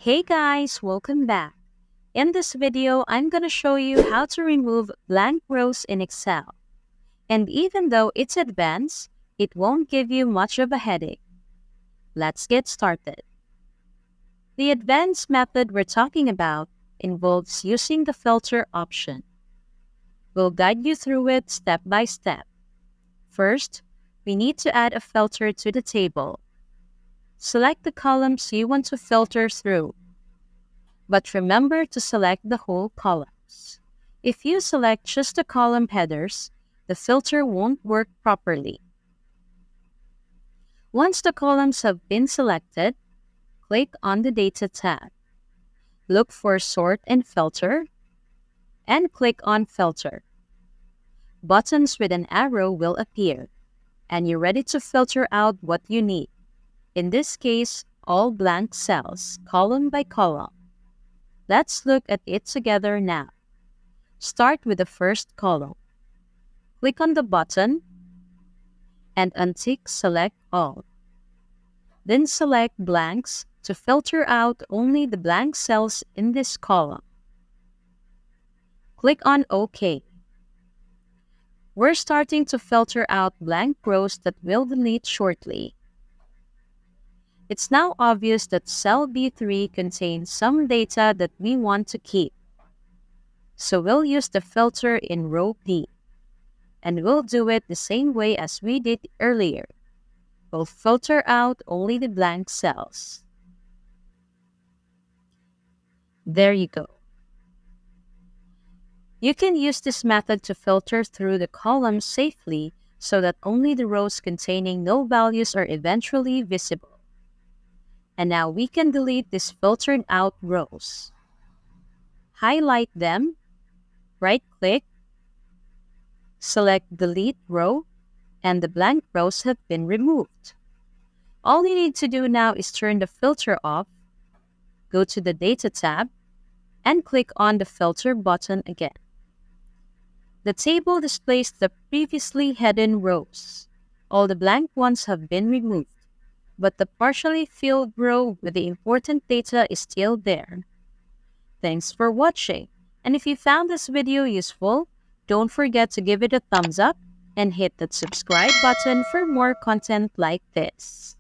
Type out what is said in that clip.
Hey guys, welcome back. In this video, I'm going to show you how to remove blank rows in Excel. And even though it's advanced, it won't give you much of a headache. Let's get started. The advanced method we're talking about involves using the filter option. We'll guide you through it step by step. First, we need to add a filter to the table. Select the columns you want to filter through. But remember to select the whole columns. If you select just the column headers, the filter won't work properly. Once the columns have been selected, click on the Data tab. Look for Sort and Filter, and click on Filter. Buttons with an arrow will appear, and you're ready to filter out what you need. In this case, all blank cells, column by column. Let's look at it together now. Start with the first column. Click on the button and untick Select All. Then select Blanks to filter out only the blank cells in this column. Click on OK. We're starting to filter out blank rows that we'll delete shortly. It's now obvious that cell B3 contains some data that we want to keep. So we'll use the filter in row B. And we'll do it the same way as we did earlier. We'll filter out only the blank cells. There you go. You can use this method to filter through the columns safely so that only the rows containing no values are eventually visible. And now we can delete these filtered out rows. Highlight them, right-click, select Delete Row, and the blank rows have been removed. All you need to do now is turn the filter off, go to the Data tab, and click on the Filter button again. The table displays the previously hidden rows. All the blank ones have been removed, but the partially filled row with the important data is still there. Thanks for watching, and if you found this video useful, don't forget to give it a thumbs up and hit that subscribe button for more content like this.